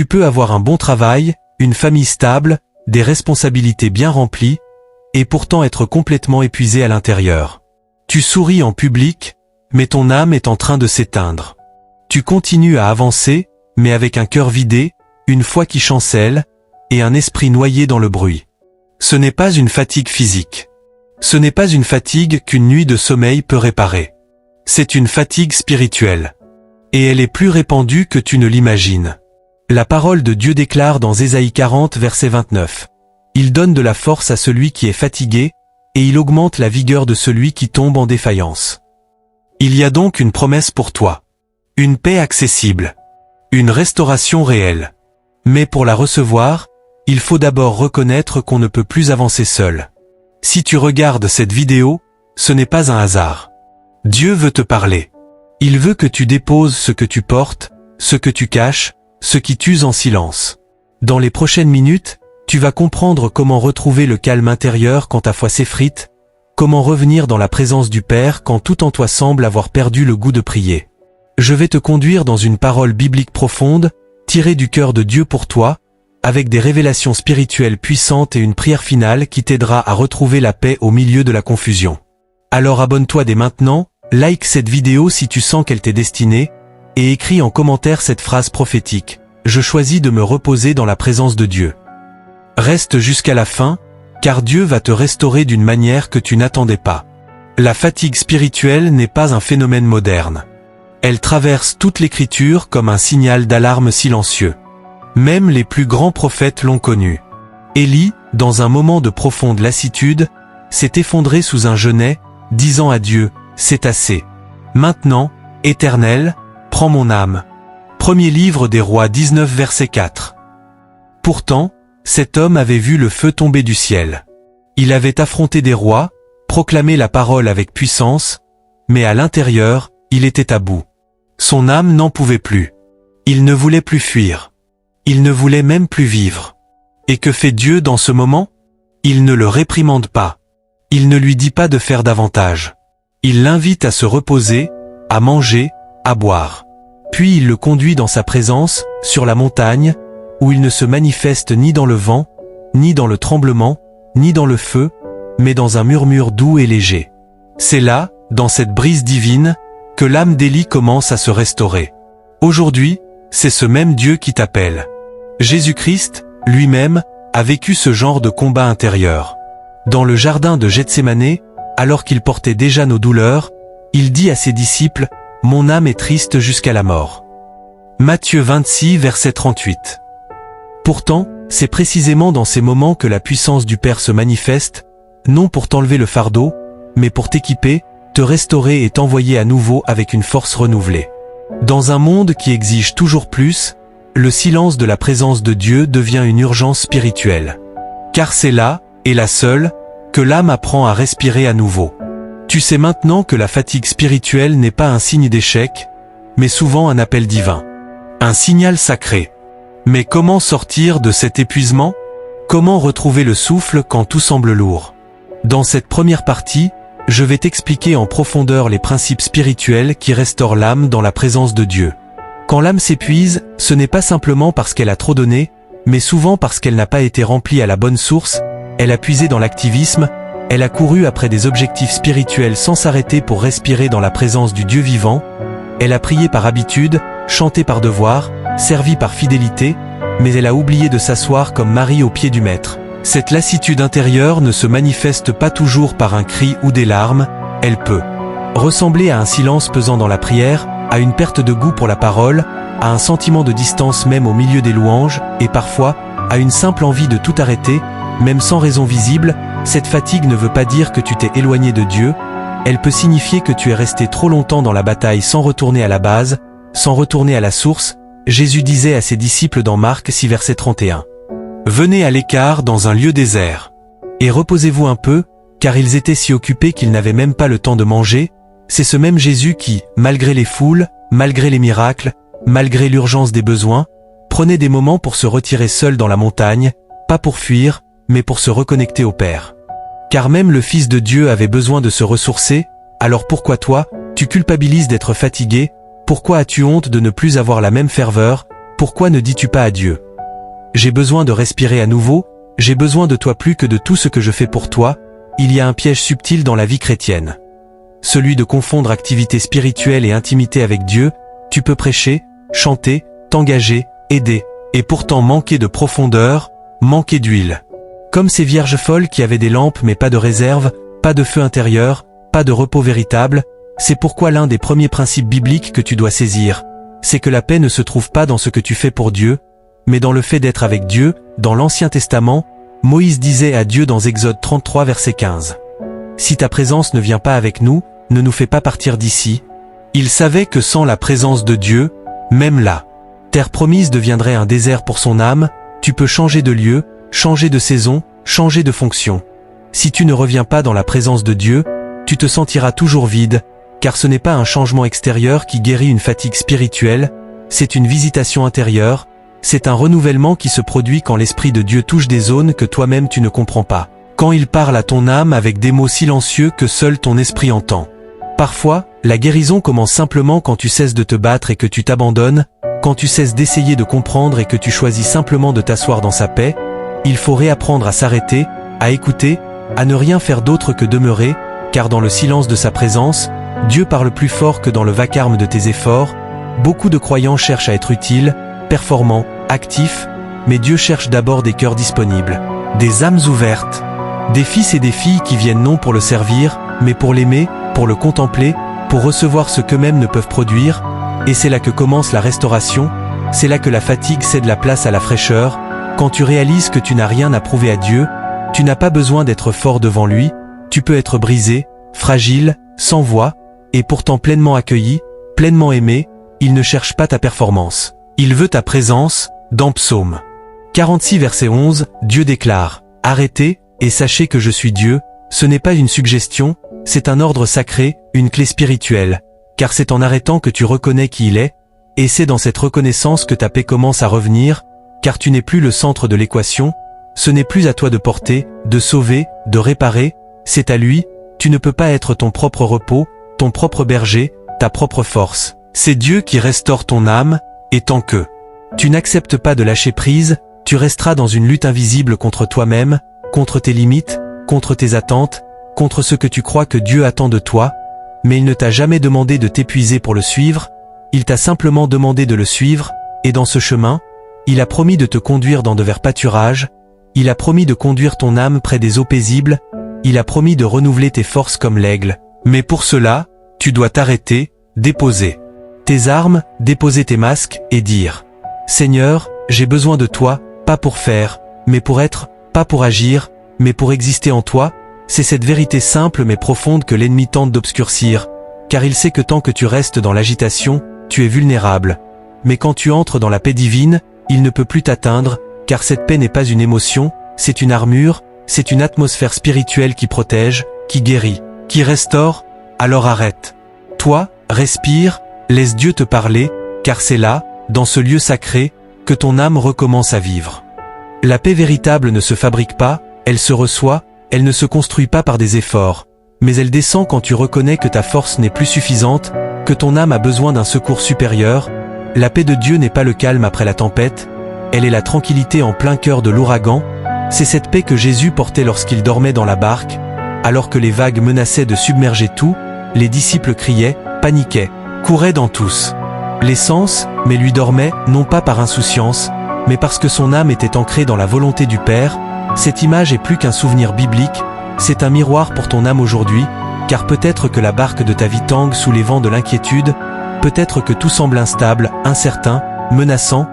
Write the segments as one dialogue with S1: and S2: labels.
S1: Tu peux avoir un bon travail, une famille stable, des responsabilités bien remplies, et pourtant être complètement épuisé à l'intérieur. Tu souris en public, mais ton âme est en train de s'éteindre. Tu continues à avancer, mais avec un cœur vidé, une foi qui chancelle, et un esprit noyé dans le bruit. Ce n'est pas une fatigue physique. Ce n'est pas une fatigue qu'une nuit de sommeil peut réparer. C'est une fatigue spirituelle. Et elle est plus répandue que tu ne l'imagines. La parole de Dieu déclare dans Ésaïe 40 verset 29. Il donne de la force à celui qui est fatigué, et il augmente la vigueur de celui qui tombe en défaillance. Il y a donc une promesse pour toi. Une paix accessible. Une restauration réelle. Mais pour la recevoir, il faut d'abord reconnaître qu'on ne peut plus avancer seul. Si tu regardes cette vidéo, ce n'est pas un hasard. Dieu veut te parler. Il veut que tu déposes ce que tu portes, ce que tu caches, ce qui t'use en silence. Dans les prochaines minutes, tu vas comprendre comment retrouver le calme intérieur quand ta foi s'effrite, comment revenir dans la présence du Père quand tout en toi semble avoir perdu le goût de prier. Je vais te conduire dans une parole biblique profonde, tirée du cœur de Dieu pour toi, avec des révélations spirituelles puissantes et une prière finale qui t'aidera à retrouver la paix au milieu de la confusion. Alors abonne-toi dès maintenant, like cette vidéo si tu sens qu'elle t'est destinée, et écris en commentaire cette phrase prophétique. Je choisis de me reposer dans la présence de Dieu. Reste jusqu'à la fin, car Dieu va te restaurer d'une manière que tu n'attendais pas. La fatigue spirituelle n'est pas un phénomène moderne. Elle traverse toute l'Écriture comme un signal d'alarme silencieux. Même les plus grands prophètes l'ont connu. Élie, dans un moment de profonde lassitude, s'est effondré sous un genêt, disant à Dieu, « C'est assez. Maintenant, Éternel, prends mon âme. » Premier livre des Rois 19 verset 4. Pourtant, cet homme avait vu le feu tomber du ciel. Il avait affronté des rois, proclamé la parole avec puissance, mais à l'intérieur, il était à bout. Son âme n'en pouvait plus. Il ne voulait plus fuir. Il ne voulait même plus vivre. Et que fait Dieu dans ce moment? Il ne le réprimande pas. Il ne lui dit pas de faire davantage. Il l'invite à se reposer, à manger, à boire. Puis il le conduit dans sa présence, sur la montagne, où il ne se manifeste ni dans le vent, ni dans le tremblement, ni dans le feu, mais dans un murmure doux et léger. C'est là, dans cette brise divine, que l'âme d'Élie commence à se restaurer. Aujourd'hui, c'est ce même Dieu qui t'appelle. Jésus-Christ, lui-même, a vécu ce genre de combat intérieur. Dans le jardin de Gethsémané, alors qu'il portait déjà nos douleurs, il dit à ses disciples, « Mon âme est triste jusqu'à la mort. » Matthieu 26 verset 38. Pourtant, c'est précisément dans ces moments que la puissance du Père se manifeste, non pour t'enlever le fardeau, mais pour t'équiper, te restaurer et t'envoyer à nouveau avec une force renouvelée. Dans un monde qui exige toujours plus, le silence de la présence de Dieu devient une urgence spirituelle. Car c'est là, et la seule, que l'âme apprend à respirer à nouveau. Tu sais maintenant que la fatigue spirituelle n'est pas un signe d'échec, mais souvent un appel divin. Un signal sacré. Mais comment sortir de cet épuisement? Comment retrouver le souffle quand tout semble lourd? Dans cette première partie, je vais t'expliquer en profondeur les principes spirituels qui restaurent l'âme dans la présence de Dieu. Quand l'âme s'épuise, ce n'est pas simplement parce qu'elle a trop donné, mais souvent parce qu'elle n'a pas été remplie à la bonne source, elle a puisé dans l'activisme, elle a couru après des objectifs spirituels sans s'arrêter pour respirer dans la présence du Dieu vivant, elle a prié par habitude, chanté par devoir, servi par fidélité, mais elle a oublié de s'asseoir comme Marie au pied du Maître. Cette lassitude intérieure ne se manifeste pas toujours par un cri ou des larmes, elle peut ressembler à un silence pesant dans la prière, à une perte de goût pour la parole, à un sentiment de distance même au milieu des louanges, et parfois, à une simple envie de tout arrêter, même sans raison visible. Cette fatigue ne veut pas dire que tu t'es éloigné de Dieu, elle peut signifier que tu es resté trop longtemps dans la bataille sans retourner à la base, sans retourner à la source. Jésus disait à ses disciples dans Marc 6 verset 31. Venez à l'écart dans un lieu désert. Et reposez-vous un peu, car ils étaient si occupés qu'ils n'avaient même pas le temps de manger. C'est ce même Jésus qui, malgré les foules, malgré les miracles, malgré l'urgence des besoins, prenait des moments pour se retirer seul dans la montagne, pas pour fuir, mais pour se reconnecter au Père. Car même le Fils de Dieu avait besoin de se ressourcer, alors pourquoi toi, tu culpabilises d'être fatigué? Pourquoi as-tu honte de ne plus avoir la même ferveur? Pourquoi ne dis-tu pas à Dieu: j'ai besoin de respirer à nouveau, j'ai besoin de toi plus que de tout ce que je fais pour toi? Il y a un piège subtil dans la vie chrétienne. Celui de confondre activité spirituelle et intimité avec Dieu. Tu peux prêcher, chanter, t'engager, aider, et pourtant manquer de profondeur, manquer d'huile. Comme ces vierges folles qui avaient des lampes mais pas de réserve, pas de feu intérieur, pas de repos véritable. C'est pourquoi l'un des premiers principes bibliques que tu dois saisir, c'est que la paix ne se trouve pas dans ce que tu fais pour Dieu, mais dans le fait d'être avec Dieu. Dans l'Ancien Testament, Moïse disait à Dieu dans Exode 33 verset 15. Si ta présence ne vient pas avec nous, ne nous fais pas partir d'ici. Il savait que sans la présence de Dieu, même la terre promise deviendrait un désert pour son âme. Tu peux changer de lieu, changer de saison, changer de fonction. Si tu ne reviens pas dans la présence de Dieu, tu te sentiras toujours vide, car ce n'est pas un changement extérieur qui guérit une fatigue spirituelle, c'est une visitation intérieure, c'est un renouvellement qui se produit quand l'Esprit de Dieu touche des zones que toi-même tu ne comprends pas, quand il parle à ton âme avec des mots silencieux que seul ton esprit entend. Parfois, la guérison commence simplement quand tu cesses de te battre et que tu t'abandonnes, quand tu cesses d'essayer de comprendre et que tu choisis simplement de t'asseoir dans sa paix. Il faut réapprendre à s'arrêter, à écouter, à ne rien faire d'autre que demeurer, car dans le silence de sa présence, Dieu parle plus fort que dans le vacarme de tes efforts. Beaucoup de croyants cherchent à être utiles, performants, actifs, mais Dieu cherche d'abord des cœurs disponibles, des âmes ouvertes, des fils et des filles qui viennent non pour le servir, mais pour l'aimer, pour le contempler, pour recevoir ce qu'eux-mêmes ne peuvent produire. Et c'est là que commence la restauration, c'est là que la fatigue cède la place à la fraîcheur. Quand tu réalises que tu n'as rien à prouver à Dieu, tu n'as pas besoin d'être fort devant lui, tu peux être brisé, fragile, sans voix, et pourtant pleinement accueilli, pleinement aimé. Il ne cherche pas ta performance, il veut ta présence. Dans Psaume 46 verset 11, Dieu déclare: arrêtez, et sachez que je suis Dieu. Ce n'est pas une suggestion, c'est un ordre sacré, une clé spirituelle, car c'est en arrêtant que tu reconnais qui il est, et c'est dans cette reconnaissance que ta paix commence à revenir, car tu n'es plus le centre de l'équation, ce n'est plus à toi de porter, de sauver, de réparer, c'est à lui. Tu ne peux pas être ton propre repos, ton propre berger, ta propre force. C'est Dieu qui restaure ton âme, et tant que tu n'acceptes pas de lâcher prise, tu resteras dans une lutte invisible contre toi-même, contre tes limites, contre tes attentes, contre ce que tu crois que Dieu attend de toi. Mais il ne t'a jamais demandé de t'épuiser pour le suivre, il t'a simplement demandé de le suivre, et dans ce chemin, il a promis de te conduire dans de verts pâturages, il a promis de conduire ton âme près des eaux paisibles, il a promis de renouveler tes forces comme l'aigle. Mais pour cela, tu dois t'arrêter, déposer tes armes, déposer tes masques, et dire: Seigneur, j'ai besoin de toi, pas pour faire, mais pour être, pas pour agir, mais pour exister en toi. C'est cette vérité simple mais profonde que l'ennemi tente d'obscurcir, car il sait que tant que tu restes dans l'agitation, tu es vulnérable. Mais quand tu entres dans la paix divine, il ne peut plus t'atteindre, car cette paix n'est pas une émotion, c'est une armure, c'est une atmosphère spirituelle qui protège, qui guérit, qui restaure. Alors arrête. Toi, respire, laisse Dieu te parler, car c'est là, dans ce lieu sacré, que ton âme recommence à vivre. La paix véritable ne se fabrique pas, elle se reçoit, elle ne se construit pas par des efforts, mais elle descend quand tu reconnais que ta force n'est plus suffisante, que ton âme a besoin d'un secours supérieur. La paix de Dieu n'est pas le calme après la tempête, elle est la tranquillité en plein cœur de l'ouragan. C'est cette paix que Jésus portait lorsqu'il dormait dans la barque, alors que les vagues menaçaient de submerger tout. Les disciples criaient, paniquaient, couraient dans tous les sens, mais lui dormait, non pas par insouciance, mais parce que son âme était ancrée dans la volonté du Père. Cette image est plus qu'un souvenir biblique, c'est un miroir pour ton âme aujourd'hui, car peut-être que la barque de ta vie tangue sous les vents de l'inquiétude, peut-être que tout semble instable, incertain, menaçant,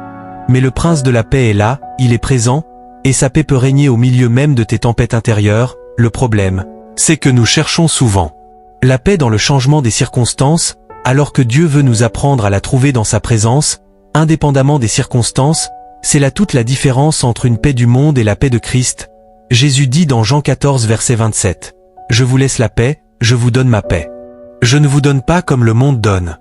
S1: mais le prince de la paix est là, il est présent, et sa paix peut régner au milieu même de tes tempêtes intérieures. Le problème, c'est que nous cherchons souvent la paix dans le changement des circonstances, alors que Dieu veut nous apprendre à la trouver dans sa présence, indépendamment des circonstances. C'est là toute la différence entre une paix du monde et la paix de Christ. Jésus dit dans Jean 14 verset 27, « Je vous laisse la paix, je vous donne ma paix. Je ne vous donne pas comme le monde donne.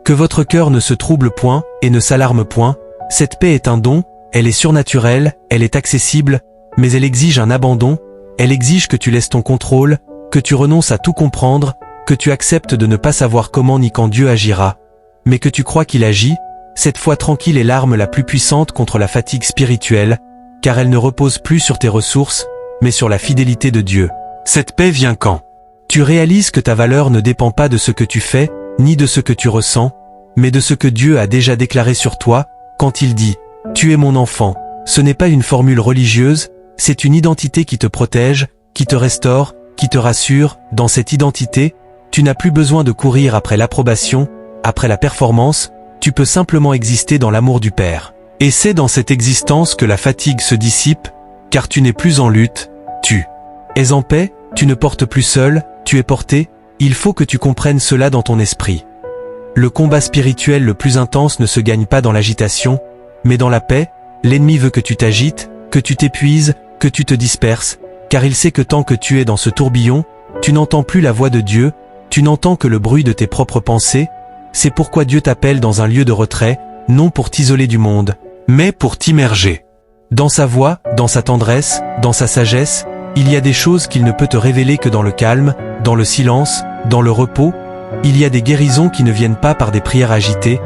S1: Que votre cœur ne se trouble point et ne s'alarme point. Cette paix est un don, elle est surnaturelle, elle est accessible, mais elle exige un abandon, elle exige que tu laisses ton contrôle, que tu renonces à tout comprendre, que tu acceptes de ne pas savoir comment ni quand Dieu agira, mais que tu crois qu'il agit, cette foi tranquille est l'arme la plus puissante contre la fatigue spirituelle, car elle ne repose plus sur tes ressources, mais sur la fidélité de Dieu. Cette paix vient quand tu réalises que ta valeur ne dépend pas de ce que tu fais, ni de ce que tu ressens, mais de ce que Dieu a déjà déclaré sur toi, quand il dit « Tu es mon enfant ». Ce n'est pas une formule religieuse, c'est une identité qui te protège, qui te restaure, qui te rassure. Dans cette identité, tu n'as plus besoin de courir après l'approbation, après la performance, tu peux simplement exister dans l'amour du Père. Et c'est dans cette existence que la fatigue se dissipe, car tu n'es plus en lutte, tu es en paix, tu ne portes plus seul, tu es porté. Il faut que tu comprennes cela dans ton esprit. Le combat spirituel le plus intense ne se gagne pas dans l'agitation, mais dans la paix. L'ennemi veut que tu t'agites, que tu t'épuises, que tu te disperses, car il sait que tant que tu es dans ce tourbillon, tu n'entends plus la voix de Dieu, tu n'entends que le bruit de tes propres pensées. C'est pourquoi Dieu t'appelle dans un lieu de retrait, non pour t'isoler du monde, mais pour t'immerger. Dans sa voix, dans sa tendresse, dans sa sagesse, il y a des choses qu'il ne peut te révéler que dans le calme, dans le silence, dans le repos. Il y a des guérisons qui ne viennent pas par des prières agitées,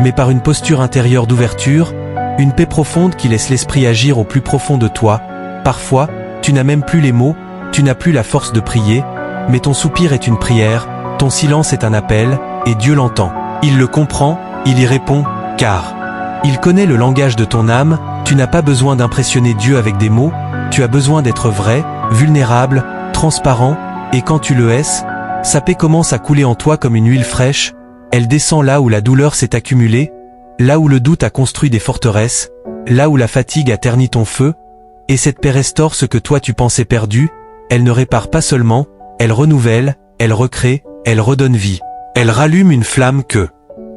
S1: mais par une posture intérieure d'ouverture, une paix profonde qui laisse l'esprit agir au plus profond de toi. Parfois, tu n'as même plus les mots, tu n'as plus la force de prier, mais ton soupir est une prière, ton silence est un appel, et Dieu l'entend. Il le comprend, il y répond, car il connaît le langage de ton âme. Tu n'as pas besoin d'impressionner Dieu avec des mots, tu as besoin d'être vrai, vulnérable, transparent, et quand tu le es, sa paix commence à couler en toi comme une huile fraîche, elle descend là où la douleur s'est accumulée, là où le doute a construit des forteresses, là où la fatigue a terni ton feu, et cette paix restaure ce que toi tu pensais perdu. Elle ne répare pas seulement, elle renouvelle, elle recrée, elle redonne vie. Elle rallume une flamme que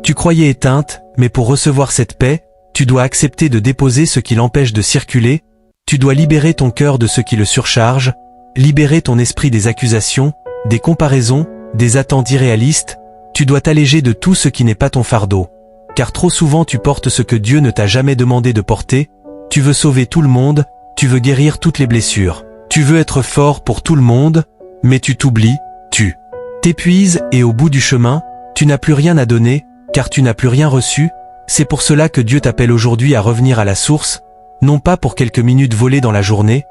S1: tu croyais éteinte, mais pour recevoir cette paix, tu dois accepter de déposer ce qui l'empêche de circuler, tu dois libérer ton cœur de ce qui le surcharge, libérer ton esprit des accusations, des comparaisons, des attentes irréalistes, tu dois t'alléger de tout ce qui n'est pas ton fardeau. Car trop souvent tu portes ce que Dieu ne t'a jamais demandé de porter, tu veux sauver tout le monde, tu veux guérir toutes les blessures, tu veux être fort pour tout le monde, mais tu t'oublies, tu t'épuises et au bout du chemin, tu n'as plus rien à donner, car tu n'as plus rien reçu. C'est pour cela que Dieu t'appelle aujourd'hui à revenir à la source, non pas pour quelques minutes volées dans la journée,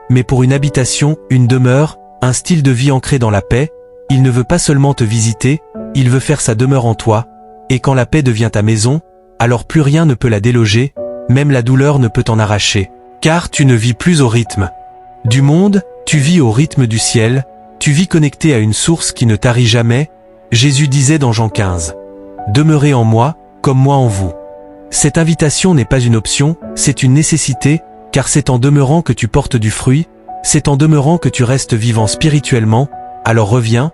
S1: mais pour une habitation, une demeure, un style de vie ancré dans la paix. Il ne veut pas seulement te visiter, il veut faire sa demeure en toi. Et quand la paix devient ta maison, alors plus rien ne peut la déloger, même la douleur ne peut t'en arracher. Car tu ne vis plus au rythme du monde, tu vis au rythme du ciel, tu vis connecté à une source qui ne tarit jamais. Jésus disait dans Jean 15, « Demeurez en moi, comme moi en vous ». Cette invitation n'est pas une option, c'est une nécessité, car c'est en demeurant que tu portes du fruit, c'est en demeurant que tu restes vivant spirituellement. Alors reviens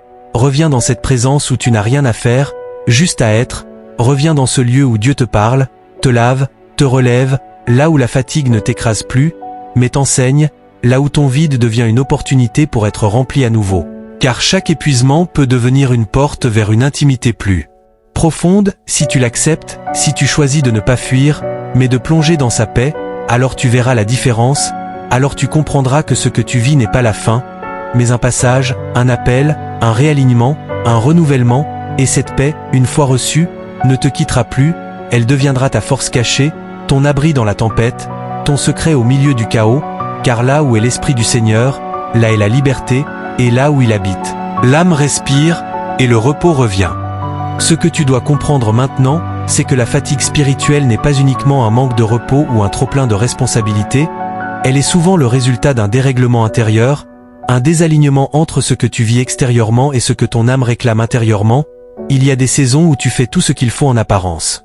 S1: dans cette présence où tu n'as rien à faire, juste à être. Reviens dans ce lieu où Dieu te parle, te lave, te relève, là où la fatigue ne t'écrase plus, mais t'enseigne, là où ton vide devient une opportunité pour être rempli à nouveau. Car chaque épuisement peut devenir une porte vers une intimité plus profonde, si tu l'acceptes, si tu choisis de ne pas fuir, mais de plonger dans sa paix. Alors tu verras la différence, alors tu comprendras que ce que tu vis n'est pas la fin, mais un passage, un appel, un réalignement, un renouvellement, et cette paix, une fois reçue, ne te quittera plus, elle deviendra ta force cachée, ton abri dans la tempête, ton secret au milieu du chaos, car là où est l'Esprit du Seigneur, là est la liberté, et là où il habite, l'âme respire, et le repos revient. Ce que tu dois comprendre maintenant, c'est que la fatigue spirituelle n'est pas uniquement un manque de repos ou un trop-plein de responsabilités, elle est souvent le résultat d'un dérèglement intérieur, un désalignement entre ce que tu vis extérieurement et ce que ton âme réclame intérieurement. Il y a des saisons où tu fais tout ce qu'il faut en apparence.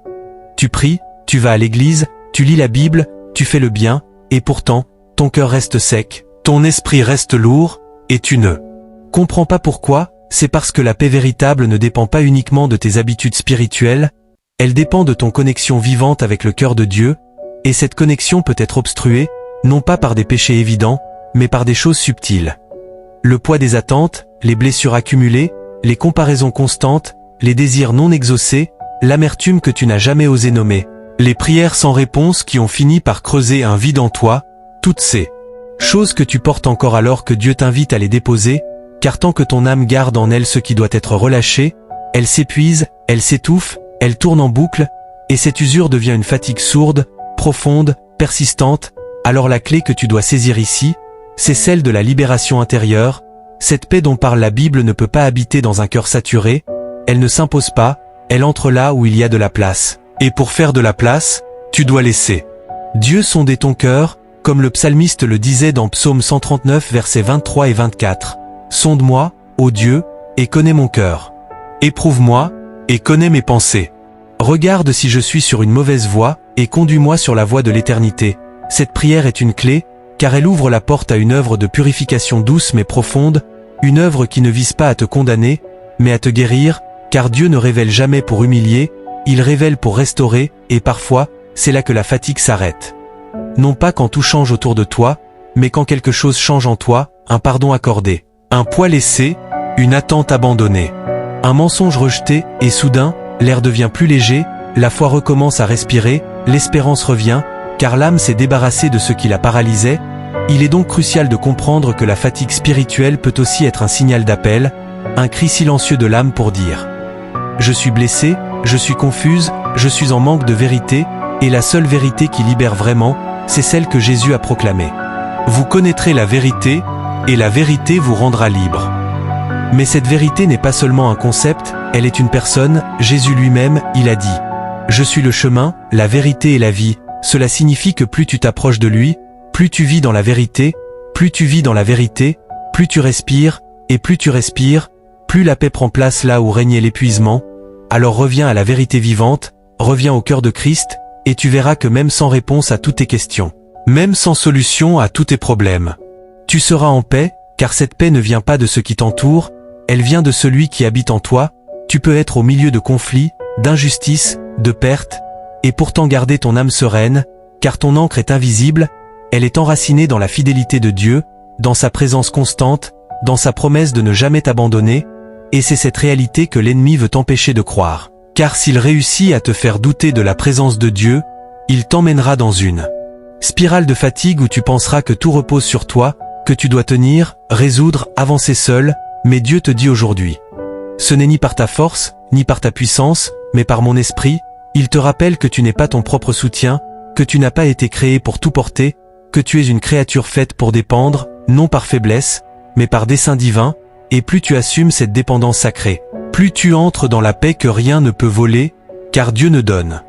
S1: Tu pries, tu vas à l'église, tu lis la Bible, tu fais le bien, et pourtant, ton cœur reste sec, ton esprit reste lourd, et tu ne comprends pas pourquoi. C'est parce que la paix véritable ne dépend pas uniquement de tes habitudes spirituelles, elle dépend de ton connexion vivante avec le cœur de Dieu, et cette connexion peut être obstruée, non pas par des péchés évidents, mais par des choses subtiles. Le poids des attentes, les blessures accumulées, les comparaisons constantes, les désirs non exaucés, l'amertume que tu n'as jamais osé nommer, les prières sans réponse qui ont fini par creuser un vide en toi, toutes ces choses que tu portes encore alors que Dieu t'invite à les déposer, car tant que ton âme garde en elle ce qui doit être relâché, elle s'épuise, elle s'étouffe, elle tourne en boucle, et cette usure devient une fatigue sourde, profonde, persistante, alors la clé que tu dois saisir ici, c'est celle de la libération intérieure. Cette paix dont parle la Bible ne peut pas habiter dans un cœur saturé, elle ne s'impose pas, elle entre là où il y a de la place. Et pour faire de la place, tu dois laisser Dieu sonder ton cœur, comme le psalmiste le disait dans Psaume 139 versets 23 et 24. Sonde-moi, ô Dieu, et connais mon cœur. Éprouve-moi, et connais mes pensées. Regarde si je suis sur une mauvaise voie, et conduis-moi sur la voie de l'éternité. Cette prière est une clé, car elle ouvre la porte à une œuvre de purification douce mais profonde, une œuvre qui ne vise pas à te condamner, mais à te guérir, car Dieu ne révèle jamais pour humilier, il révèle pour restaurer, et parfois, c'est là que la fatigue s'arrête. Non pas quand tout change autour de toi, mais quand quelque chose change en toi, un pardon accordé, un poids laissé, une attente abandonnée, un mensonge rejeté, et soudain, l'air devient plus léger, la foi recommence à respirer, l'espérance revient, car l'âme s'est débarrassée de ce qui la paralysait. Il est donc crucial de comprendre que la fatigue spirituelle peut aussi être un signal d'appel, un cri silencieux de l'âme pour dire « Je suis blessé, je suis confuse, je suis en manque de vérité, et la seule vérité qui libère vraiment, c'est celle que Jésus a proclamée. Vous connaîtrez la vérité, et la vérité vous rendra libre. » Mais cette vérité n'est pas seulement un concept, elle est une personne, Jésus lui-même, il a dit « Je suis le chemin, la vérité et la vie ». Cela signifie que plus tu t'approches de lui, plus tu vis dans la vérité, plus tu vis dans la vérité, plus tu respires, et plus tu respires, plus la paix prend place là où régnait l'épuisement. Alors reviens à la vérité vivante, reviens au cœur de Christ, et tu verras que même sans réponse à toutes tes questions, même sans solution à tous tes problèmes, tu seras en paix, car cette paix ne vient pas de ce qui t'entoure, elle vient de celui qui habite en toi. Tu peux être au milieu de conflits, d'injustices, de pertes, et pourtant garder ton âme sereine, car ton ancre est invisible, elle est enracinée dans la fidélité de Dieu, dans sa présence constante, dans sa promesse de ne jamais t'abandonner, et c'est cette réalité que l'ennemi veut t'empêcher de croire. Car s'il réussit à te faire douter de la présence de Dieu, il t'emmènera dans une spirale de fatigue où tu penseras que tout repose sur toi, que tu dois tenir, résoudre, avancer seul, mais Dieu te dit aujourd'hui, ce n'est ni par ta force, ni par ta puissance, mais par mon esprit. Il te rappelle que tu n'es pas ton propre soutien, que tu n'as pas été créé pour tout porter, que tu es une créature faite pour dépendre, non par faiblesse, mais par dessein divin, et plus tu assumes cette dépendance sacrée, plus tu entres dans la paix que rien ne peut voler, car Dieu ne donne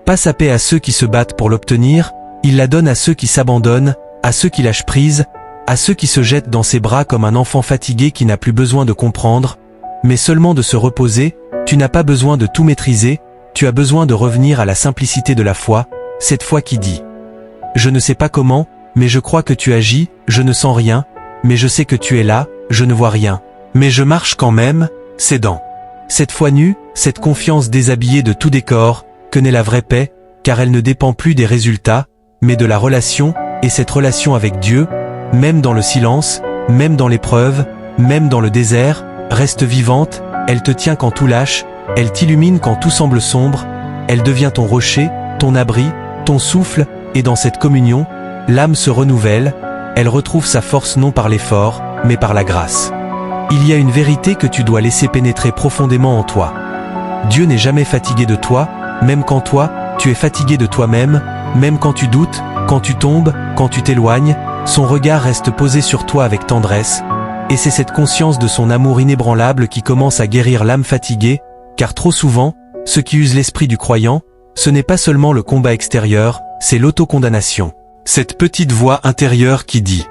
S1: pas sa paix à ceux qui se battent pour l'obtenir, il la donne à ceux qui s'abandonnent, à ceux qui lâchent prise, à ceux qui se jettent dans ses bras comme un enfant fatigué qui n'a plus besoin de comprendre, mais seulement de se reposer. Tu n'as pas besoin de tout maîtriser, tu as besoin de revenir à la simplicité de la foi, cette foi qui dit « Je ne sais pas comment, mais je crois que tu agis, je ne sens rien, mais je sais que tu es là, je ne vois rien, mais je marche quand même, c'est dans cette foi nue, cette confiance déshabillée de tout décor, que naît la vraie paix, car elle ne dépend plus des résultats, mais de la relation, et cette relation avec Dieu, même dans le silence, même dans l'épreuve, même dans le désert, reste vivante, elle te tient quand tout lâche, elle t'illumine quand tout semble sombre, elle devient ton rocher, ton abri, ton souffle, et dans cette communion, l'âme se renouvelle, elle retrouve sa force non par l'effort, mais par la grâce. Il y a une vérité que tu dois laisser pénétrer profondément en toi. Dieu n'est jamais fatigué de toi, même quand toi, tu es fatigué de toi-même, même quand tu doutes, quand tu tombes, quand tu t'éloignes, son regard reste posé sur toi avec tendresse, et c'est cette conscience de son amour inébranlable qui commence à guérir l'âme fatiguée, car trop souvent, ce qui use l'esprit du croyant, ce n'est pas seulement le combat extérieur, c'est l'autocondamnation. Cette petite voix intérieure qui dit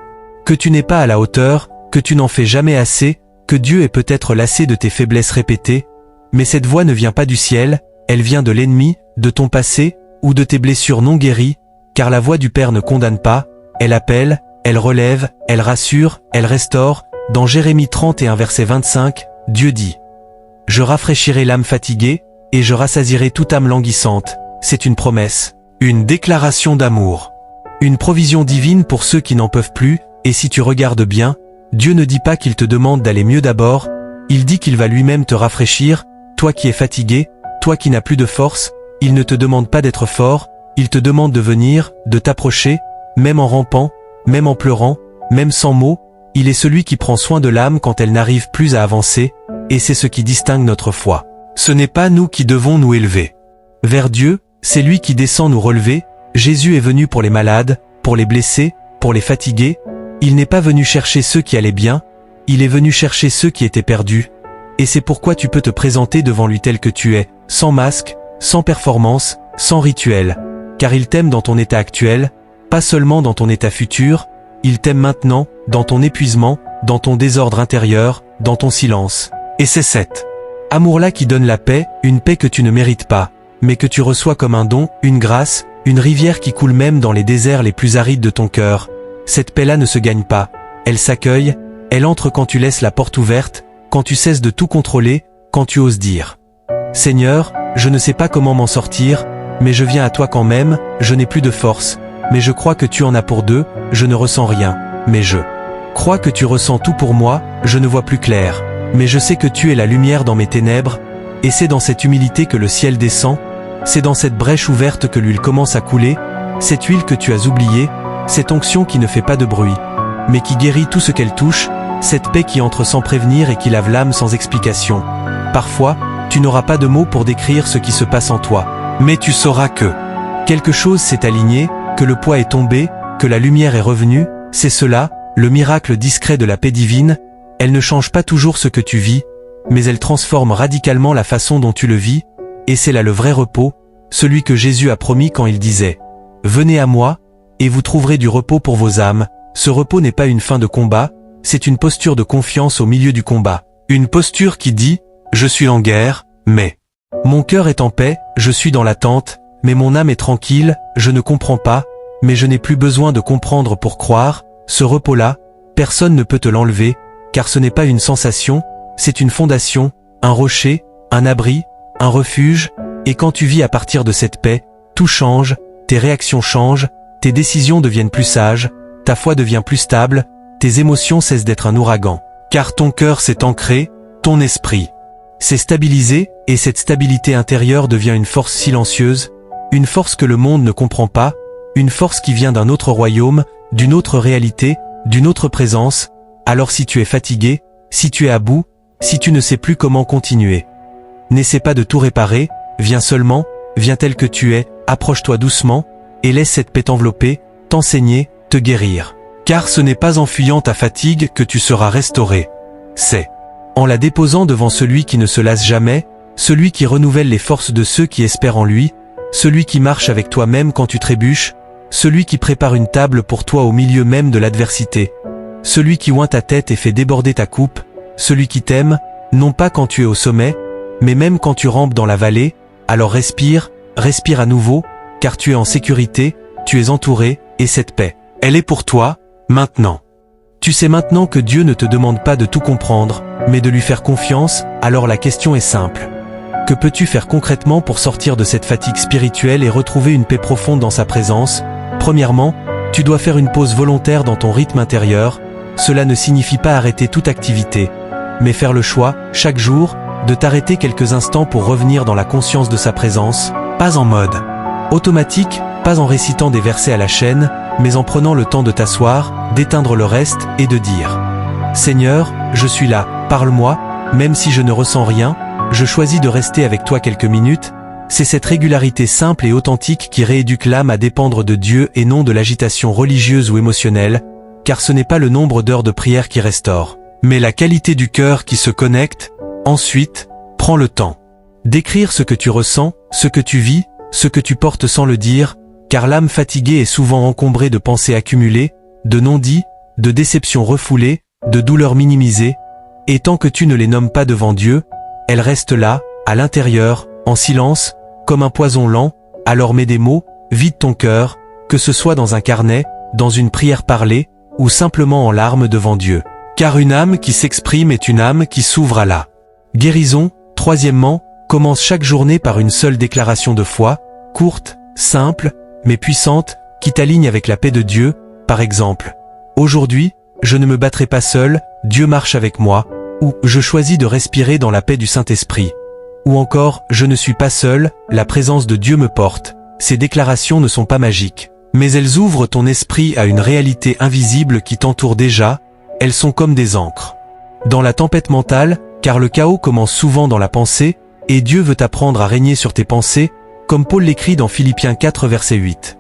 S1: que tu n'es pas à la hauteur, que tu n'en fais jamais assez, que Dieu est peut-être lassé de tes faiblesses répétées, mais cette voix ne vient pas du ciel, elle vient de l'ennemi, de ton passé, ou de tes blessures non guéries, car la voix du Père ne condamne pas, elle appelle, elle relève, elle rassure, elle restaure. Dans Jérémie 31 verset 25, Dieu dit « Je rafraîchirai l'âme fatiguée, et je rassasierai toute âme languissante ». C'est une promesse, une déclaration d'amour, une provision divine pour ceux qui n'en peuvent plus, et si tu regardes bien, Dieu ne dit pas qu'il te demande d'aller mieux d'abord, il dit qu'il va lui-même te rafraîchir, toi qui es fatigué, toi qui n'as plus de force, il ne te demande pas d'être fort, il te demande de venir, de t'approcher, même en rampant, même en pleurant, même sans mots, il est celui qui prend soin de l'âme quand elle n'arrive plus à avancer, et c'est ce qui distingue notre foi. Ce n'est pas nous qui devons nous élever vers Dieu, C'est lui qui descend nous relever. Jésus est venu pour les malades, pour les blessés, pour les fatigués. Il n'est pas venu chercher ceux qui allaient bien, il est venu chercher ceux qui étaient perdus. Et c'est pourquoi tu peux te présenter devant lui tel que tu es, sans masque, sans performance, sans rituel. Car il t'aime dans ton état actuel, pas seulement dans ton état futur, il t'aime maintenant, dans ton épuisement, dans ton désordre intérieur, dans ton silence. Et c'est cet amour-là qui donne la paix, une paix que tu ne mérites pas, mais que tu reçois comme un don, une grâce, une rivière qui coule même dans les déserts les plus arides de ton cœur. Cette paix-là ne se gagne pas, elle s'accueille, elle entre quand tu laisses la porte ouverte, quand tu cesses de tout contrôler, quand tu oses dire « Seigneur, je ne sais pas comment m'en sortir, mais je viens à toi quand même, je n'ai plus de force, mais je crois que tu en as pour deux, je ne ressens rien, mais je crois que tu ressens tout pour moi, je ne vois plus clair, mais je sais que tu es la lumière dans mes ténèbres, et c'est dans cette humilité que le ciel descend, c'est dans cette brèche ouverte que l'huile commence à couler, cette huile que tu as oubliée, cette onction qui ne fait pas de bruit, mais qui guérit tout ce qu'elle touche, cette paix qui entre sans prévenir et qui lave l'âme sans explication. Parfois, tu n'auras pas de mots pour décrire ce qui se passe en toi, mais tu sauras que quelque chose s'est aligné, que le poids est tombé, que la lumière est revenue, c'est cela, le miracle discret de la paix divine. Elle ne change pas toujours ce que tu vis, mais elle transforme radicalement la façon dont tu le vis, et c'est là le vrai repos, celui que Jésus a promis quand il disait « Venez à moi, et vous trouverez du repos pour vos âmes ». Ce repos n'est pas une fin de combat, c'est une posture de confiance au milieu du combat. Une posture qui dit « Je suis en guerre, mais mon cœur est en paix, je suis dans l'attente, mais mon âme est tranquille, je ne comprends pas, mais je n'ai plus besoin de comprendre pour croire ». Ce repos-là, personne ne peut te l'enlever, car ce n'est pas une sensation, c'est une fondation, un rocher, un abri, un refuge, et quand tu vis à partir de cette paix, tout change, tes réactions changent, tes décisions deviennent plus sages, ta foi devient plus stable, tes émotions cessent d'être un ouragan, car ton cœur s'est ancré, ton esprit s'est stabilisé, et cette stabilité intérieure devient une force silencieuse, une force que le monde ne comprend pas, une force qui vient d'un autre royaume, d'une autre réalité, d'une autre présence. Alors si tu es fatigué, si tu es à bout, si tu ne sais plus comment continuer, n'essaie pas de tout réparer, viens seulement, viens tel que tu es, approche-toi doucement, et laisse cette paix t'envelopper, t'enseigner, te guérir. Car ce n'est pas en fuyant ta fatigue que tu seras restauré. C'est en la déposant devant celui qui ne se lasse jamais, celui qui renouvelle les forces de ceux qui espèrent en lui, celui qui marche avec toi même quand tu trébuches, celui qui prépare une table pour toi au milieu même de l'adversité, celui qui oint ta tête et fait déborder ta coupe, celui qui t'aime, non pas quand tu es au sommet, mais même quand tu rampes dans la vallée. Alors respire, respire à nouveau, car tu es en sécurité, tu es entouré, et cette paix, elle est pour toi, maintenant. Tu sais maintenant que Dieu ne te demande pas de tout comprendre, mais de lui faire confiance. Alors la question est simple. Que peux-tu faire concrètement pour sortir de cette fatigue spirituelle et retrouver une paix profonde dans sa présence? Premièrement, tu dois faire une pause volontaire dans ton rythme intérieur. Cela ne signifie pas arrêter toute activité, mais faire le choix, chaque jour, de t'arrêter quelques instants pour revenir dans la conscience de sa présence, pas en mode automatique, pas en récitant des versets à la chaîne, mais en prenant le temps de t'asseoir, d'éteindre le reste et de dire « Seigneur, je suis là, parle-moi, même si je ne ressens rien, je choisis de rester avec toi quelques minutes ». C'est cette régularité simple et authentique qui rééduque l'âme à dépendre de Dieu et non de l'agitation religieuse ou émotionnelle, car ce n'est pas le nombre d'heures de prière qui restaure, mais la qualité du cœur qui se connecte. Ensuite, prends le temps d'écrire ce que tu ressens, ce que tu vis, ce que tu portes sans le dire, car l'âme fatiguée est souvent encombrée de pensées accumulées, de non-dits, de déceptions refoulées, de douleurs minimisées, et tant que tu ne les nommes pas devant Dieu, elles restent là, à l'intérieur, en silence, comme un poison lent. Alors mets des mots, vide ton cœur, que ce soit dans un carnet, dans une prière parlée, ou simplement en larmes devant Dieu. Car une âme qui s'exprime est une âme qui s'ouvre à la guérison. Troisièmement, commence chaque journée par une seule déclaration de foi, courte, simple, mais puissante, qui t'aligne avec la paix de Dieu. Par exemple, aujourd'hui, je ne me battrai pas seul, Dieu marche avec moi, ou je choisis de respirer dans la paix du Saint-Esprit. Ou encore, je ne suis pas seul, la présence de Dieu me porte. Ces déclarations ne sont pas magiques, mais elles ouvrent ton esprit à une réalité invisible qui t'entoure déjà. Elles sont comme des ancres dans la tempête mentale, car le chaos commence souvent dans la pensée, et Dieu veut t'apprendre à régner sur tes pensées. comme Paul l'écrit dans Philippiens 4 verset 8.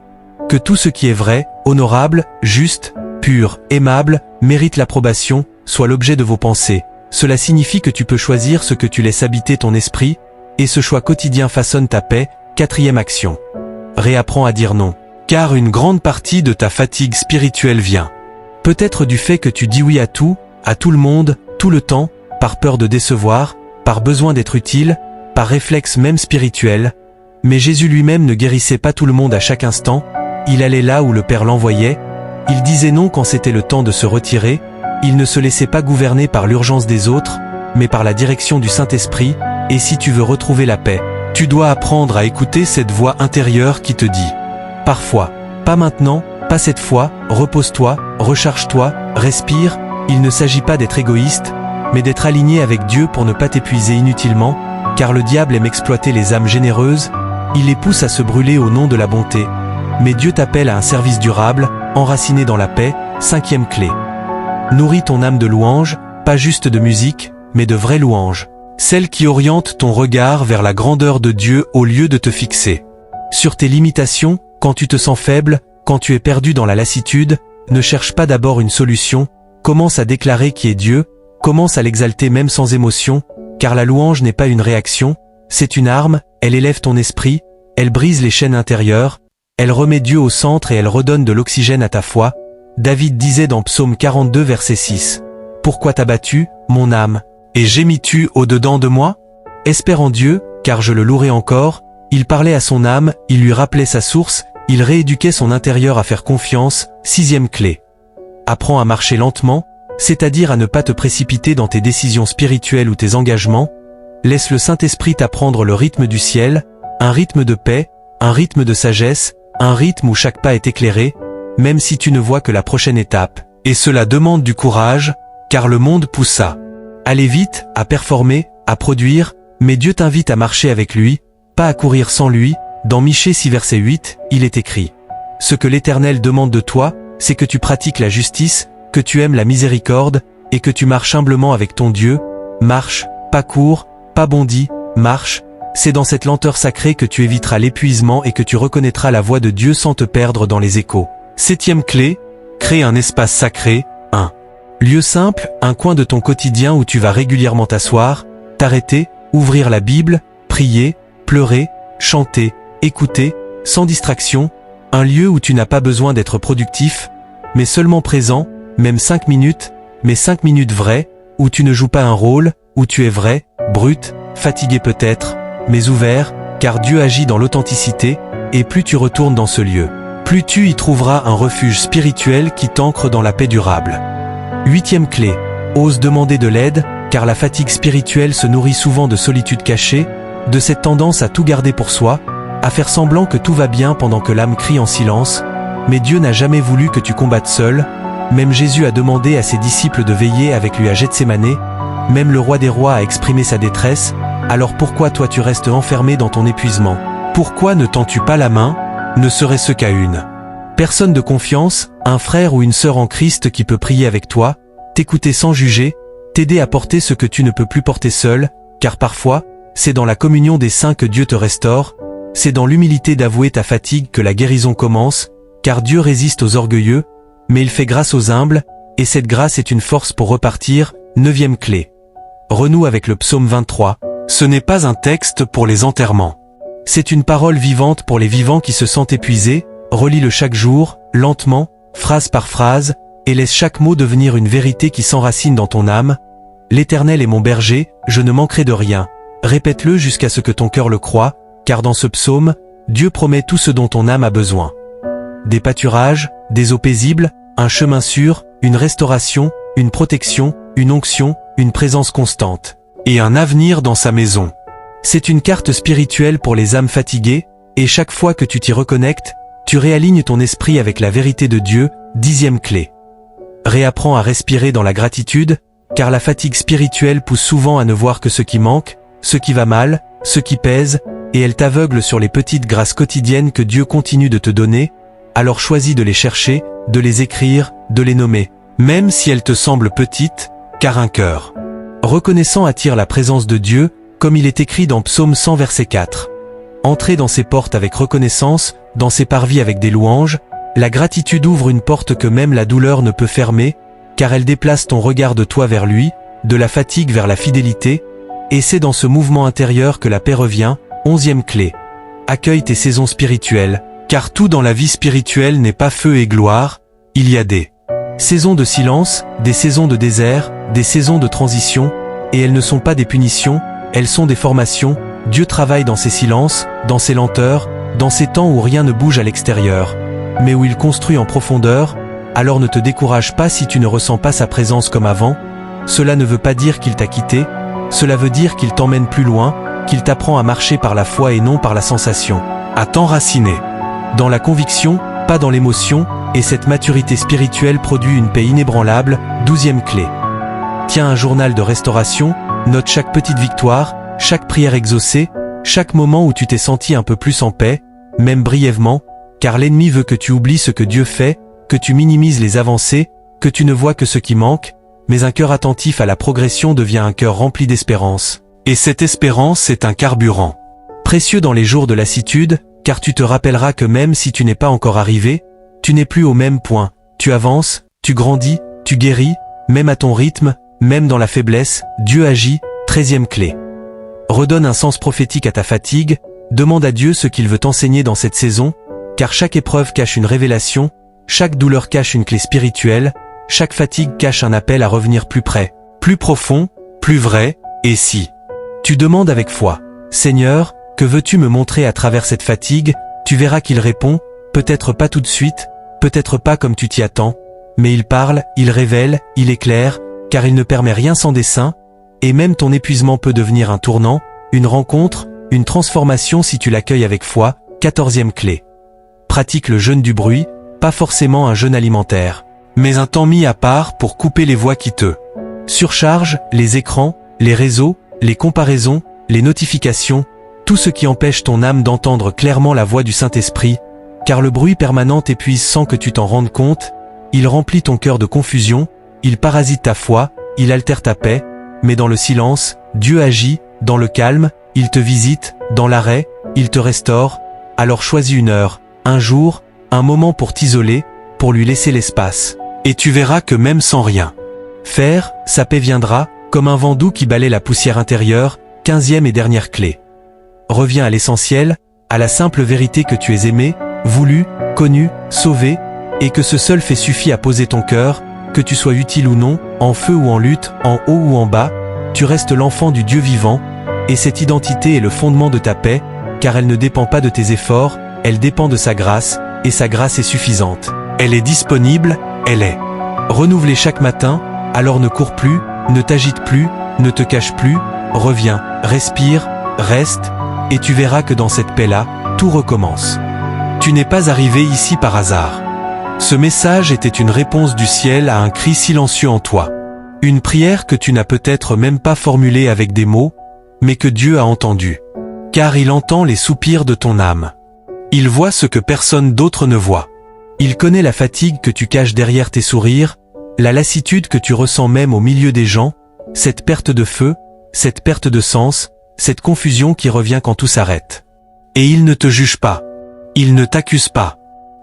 S1: Que tout ce qui est vrai, honorable, juste, pur, aimable, mérite l'approbation, soit l'objet de vos pensées. Cela signifie que tu peux choisir ce que tu laisses habiter ton esprit, et ce choix quotidien façonne ta paix. 4e action. Réapprends à dire non. Car une grande partie de ta fatigue spirituelle vient peut-être du fait que tu dis oui à tout le monde, tout le temps, par peur de décevoir, par besoin d'être utile, par réflexe même spirituel. Mais Jésus lui-même ne guérissait pas tout le monde à chaque instant, il allait là où le Père l'envoyait, il disait non quand c'était le temps de se retirer, il ne se laissait pas gouverner par l'urgence des autres, mais par la direction du Saint-Esprit, et si tu veux retrouver la paix, tu dois apprendre à écouter cette voix intérieure qui te dit « Parfois, pas maintenant, pas cette fois, repose-toi, recharge-toi, respire ». Il ne s'agit pas d'être égoïste, mais d'être aligné avec Dieu pour ne pas t'épuiser inutilement, car le diable aime exploiter les âmes généreuses, il les pousse à se brûler au nom de la bonté. Mais Dieu t'appelle à un service durable, enraciné dans la paix. 5e clé. Nourris ton âme de louanges, pas juste de musique, mais de vraies louanges. Celles qui orientent ton regard vers la grandeur de Dieu au lieu de te fixer sur tes limitations. Quand tu te sens faible, quand tu es perdu dans la lassitude, ne cherche pas d'abord une solution, commence à déclarer qui est Dieu, commence à l'exalter même sans émotion, car la louange n'est pas une réaction, c'est une arme, elle élève ton esprit, elle brise les chaînes intérieures, elle remet Dieu au centre et elle redonne de l'oxygène à ta foi. David disait dans Psaume 42 verset 6, « Pourquoi t'as battu, mon âme, et gémis-tu au-dedans de moi? Espère en Dieu, car je le louerai encore. » Il parlait à son âme, il lui rappelait sa source, il rééduquait son intérieur à faire confiance. 6e clé. Apprends à marcher lentement, c'est-à-dire à ne pas te précipiter dans tes décisions spirituelles ou tes engagements. Laisse le Saint-Esprit t'apprendre le rythme du ciel, un rythme de paix, un rythme de sagesse, un rythme où chaque pas est éclairé, même si tu ne vois que la prochaine étape. Et cela demande du courage, car le monde pousse à aller vite, à performer, à produire, mais Dieu t'invite à marcher avec lui, pas à courir sans lui. Dans Michée 6 verset 8, il est écrit « Ce que l'Éternel demande de toi, c'est que tu pratiques la justice, que tu aimes la miséricorde, et que tu marches humblement avec ton Dieu. Marche, pas cours, pas bondi, marche. C'est dans cette lenteur sacrée que tu éviteras l'épuisement et que tu reconnaîtras la voix de Dieu sans te perdre dans les échos. » 7e clé, crée un espace sacré. 1. Lieu simple, un coin de ton quotidien où tu vas régulièrement t'asseoir, t'arrêter, ouvrir la Bible, prier, pleurer, chanter, écouter, sans distraction, un lieu où tu n'as pas besoin d'être productif, mais seulement présent, même 5 minutes, mais 5 minutes vraies, où tu ne joues pas un rôle, où tu es vrai, brut, fatigué peut-être, mais ouvert, car Dieu agit dans l'authenticité, et plus tu retournes dans ce lieu, plus tu y trouveras un refuge spirituel qui t'ancre dans la paix durable. 8e clé, ose demander de l'aide, car la fatigue spirituelle se nourrit souvent de solitude cachée, de cette tendance à tout garder pour soi, à faire semblant que tout va bien pendant que l'âme crie en silence, mais Dieu n'a jamais voulu que tu combattes seul. Même Jésus a demandé à ses disciples de veiller avec lui à Gethsémanée, même le roi des rois a exprimé sa détresse. Alors pourquoi toi tu restes enfermé dans ton épuisement? Pourquoi ne tends-tu pas la main, ne serait-ce qu'à une personne de confiance, un frère ou une sœur en Christ qui peut prier avec toi, t'écouter sans juger, t'aider à porter ce que tu ne peux plus porter seul, car parfois, c'est dans la communion des saints que Dieu te restaure, c'est dans l'humilité d'avouer ta fatigue que la guérison commence, car Dieu résiste aux orgueilleux, mais il fait grâce aux humbles, et cette grâce est une force pour repartir. 9e clé. Renoue avec le psaume 23. Ce n'est pas un texte pour les enterrements. C'est une parole vivante pour les vivants qui se sentent épuisés. Relis-le chaque jour, lentement, phrase par phrase, et laisse chaque mot devenir une vérité qui s'enracine dans ton âme. L'Éternel est mon berger, je ne manquerai de rien. Répète-le jusqu'à ce que ton cœur le croie, car dans ce psaume, Dieu promet tout ce dont ton âme a besoin. Des pâturages, des eaux paisibles, un chemin sûr, une restauration, une protection, une onction, une présence constante, et un avenir dans sa maison. C'est une carte spirituelle pour les âmes fatiguées, et chaque fois que tu t'y reconnectes, tu réalignes ton esprit avec la vérité de Dieu. 10e clé. Réapprends à respirer dans la gratitude, car la fatigue spirituelle pousse souvent à ne voir que ce qui manque, ce qui va mal, ce qui pèse, et elle t'aveugle sur les petites grâces quotidiennes que Dieu continue de te donner. Alors choisis de les chercher, de les écrire, de les nommer, même si elles te semblent petites, car un cœur reconnaissant attire la présence de Dieu, comme il est écrit dans Psaume 100 verset 4. Entrez dans ses portes avec reconnaissance, dans ses parvis avec des louanges. La gratitude ouvre une porte que même la douleur ne peut fermer, car elle déplace ton regard de toi vers lui, de la fatigue vers la fidélité, et c'est dans ce mouvement intérieur que la paix revient. 11e clé. Accueille tes saisons spirituelles, car tout dans la vie spirituelle n'est pas feu et gloire, il y a des saisons de silence, des saisons de désert, des saisons de transition, et elles ne sont pas des punitions, elles sont des formations. Dieu travaille dans ces silences, dans ces lenteurs, dans ces temps où rien ne bouge à l'extérieur, mais où il construit en profondeur. Alors ne te décourage pas si tu ne ressens pas sa présence comme avant. Cela ne veut pas dire qu'il t'a quitté, cela veut dire qu'il t'emmène plus loin, qu'il t'apprend à marcher par la foi et non par la sensation, à t'enraciner dans la conviction, pas dans l'émotion, et cette maturité spirituelle produit une paix inébranlable. 12e clé. Tiens un journal de restauration, note chaque petite victoire, chaque prière exaucée, chaque moment où tu t'es senti un peu plus en paix, même brièvement, car l'ennemi veut que tu oublies ce que Dieu fait, que tu minimises les avancées, que tu ne vois que ce qui manque, mais un cœur attentif à la progression devient un cœur rempli d'espérance. Et cette espérance est un carburant précieux dans les jours de lassitude, car tu te rappelleras que même si tu n'es pas encore arrivé, tu n'es plus au même point, tu avances, tu grandis, tu guéris, même à ton rythme, même dans la faiblesse, Dieu agit. 13e clé. Redonne un sens prophétique à ta fatigue, demande à Dieu ce qu'il veut t'enseigner dans cette saison, car chaque épreuve cache une révélation, chaque douleur cache une clé spirituelle, chaque fatigue cache un appel à revenir plus près, plus profond, plus vrai. Et si tu demandes avec foi, Seigneur, que veux-tu me montrer à travers cette fatigue, tu verras qu'il répond, peut-être pas tout de suite, peut-être pas comme tu t'y attends, mais il parle, il révèle, il éclaire, car il ne permet rien sans dessein, et même ton épuisement peut devenir un tournant, une rencontre, une transformation si tu l'accueilles avec foi. 14e clé. Pratique le jeûne du bruit, pas forcément un jeûne alimentaire, mais un temps mis à part pour couper les voix qui te surchargent, les écrans, les réseaux, les comparaisons, les notifications, tout ce qui empêche ton âme d'entendre clairement la voix du Saint-Esprit, car le bruit permanent t'épuise sans que tu t'en rendes compte, il remplit ton cœur de confusion, il parasite ta foi, il altère ta paix, mais dans le silence, Dieu agit, dans le calme, il te visite, dans l'arrêt, il te restaure. Alors choisis une heure, un jour, un moment pour t'isoler, pour lui laisser l'espace. Et tu verras que même sans rien faire, sa paix viendra, comme un vent doux qui balaie la poussière intérieure. 15e et dernière clé. Reviens à l'essentiel, à la simple vérité que tu es aimé, voulu, connu, sauvé, et que ce seul fait suffit à poser ton cœur, que tu sois utile ou non, en feu ou en lutte, en haut ou en bas, tu restes l'enfant du Dieu vivant, et cette identité est le fondement de ta paix, car elle ne dépend pas de tes efforts, elle dépend de sa grâce, et sa grâce est suffisante. Elle est disponible, elle est renouvelée chaque matin, alors ne cours plus, ne t'agite plus, ne te cache plus, reviens, respire, reste, et tu verras que dans cette paix-là, tout recommence. Tu n'es pas arrivé ici par hasard. Ce message était une réponse du ciel à un cri silencieux en toi. Une prière que tu n'as peut-être même pas formulée avec des mots, mais que Dieu a entendue. Car il entend les soupirs de ton âme. Il voit ce que personne d'autre ne voit. Il connaît la fatigue que tu caches derrière tes sourires, la lassitude que tu ressens même au milieu des gens, cette perte de feu, cette perte de sens, cette confusion qui revient quand tout s'arrête. Et il ne te juge pas. Il ne t'accuse pas.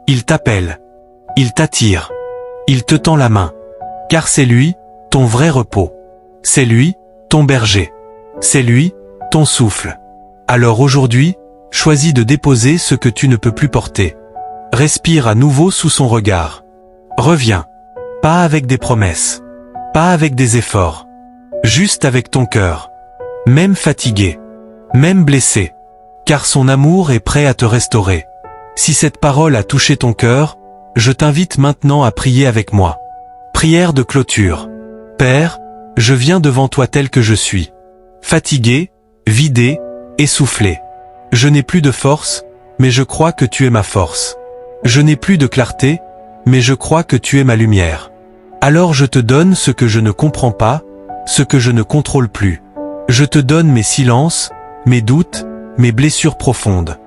S1: Il t'appelle. Il t'attire. Il te tend la main. Car c'est lui, ton vrai repos. C'est lui, ton berger. C'est lui, ton souffle. Alors aujourd'hui, choisis de déposer ce que tu ne peux plus porter. Respire à nouveau sous son regard. Reviens. Pas avec des promesses. Pas avec des efforts. Juste avec ton cœur. Même fatigué. Même blessé. Car son amour est prêt à te restaurer. Si cette parole a touché ton cœur, je t'invite maintenant à prier avec moi. Prière de clôture. Père, je viens devant toi tel que je suis. Fatigué, vidé, essoufflé. Je n'ai plus de force, mais je crois que tu es ma force. Je n'ai plus de clarté, mais je crois que tu es ma lumière. Alors je te donne ce que je ne comprends pas, ce que je ne contrôle plus. Je te donne mes silences, mes doutes, mes blessures profondes.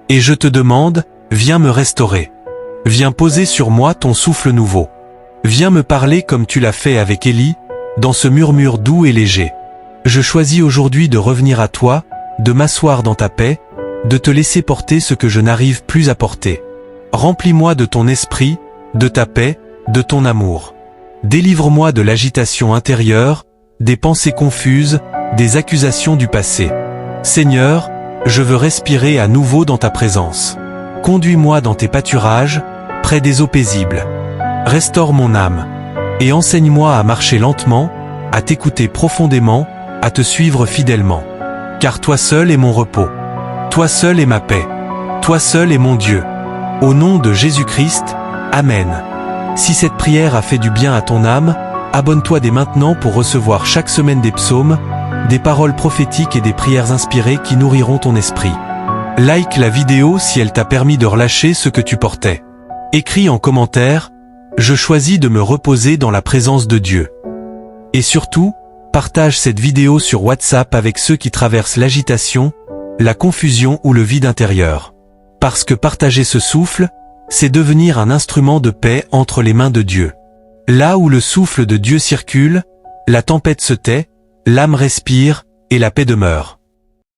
S1: Et je te demande, viens me restaurer. Viens poser sur moi ton souffle nouveau. Viens me parler comme tu l'as fait avec Élie, dans ce murmure doux et léger. Je choisis aujourd'hui de revenir à toi, de m'asseoir dans ta paix, de te laisser porter ce que je n'arrive plus à porter. Remplis-moi de ton esprit, de ta paix, de ton amour. Délivre-moi de l'agitation intérieure, des pensées confuses, des accusations du passé. Seigneur, je veux respirer à nouveau dans ta présence. Conduis-moi dans tes pâturages, près des eaux paisibles. Restaure mon âme. Et enseigne-moi à marcher lentement, à t'écouter profondément, à te suivre fidèlement. Car toi seul est mon repos. Toi seul est ma paix. Toi seul est mon Dieu. Au nom de Jésus-Christ, Amen. Si cette prière a fait du bien à ton âme, abonne-toi dès maintenant pour recevoir chaque semaine des psaumes, des paroles prophétiques et des prières inspirées qui nourriront ton esprit. Like la vidéo si elle t'a permis de relâcher ce que tu portais. Écris en commentaire « Je choisis de me reposer dans la présence de Dieu ». Et surtout, partage cette vidéo sur WhatsApp avec ceux qui traversent l'agitation, la confusion ou le vide intérieur. Parce que partager ce souffle, c'est devenir un instrument de paix entre les mains de Dieu. Là où le souffle de Dieu circule, la tempête se tait, l'âme respire, et la paix demeure.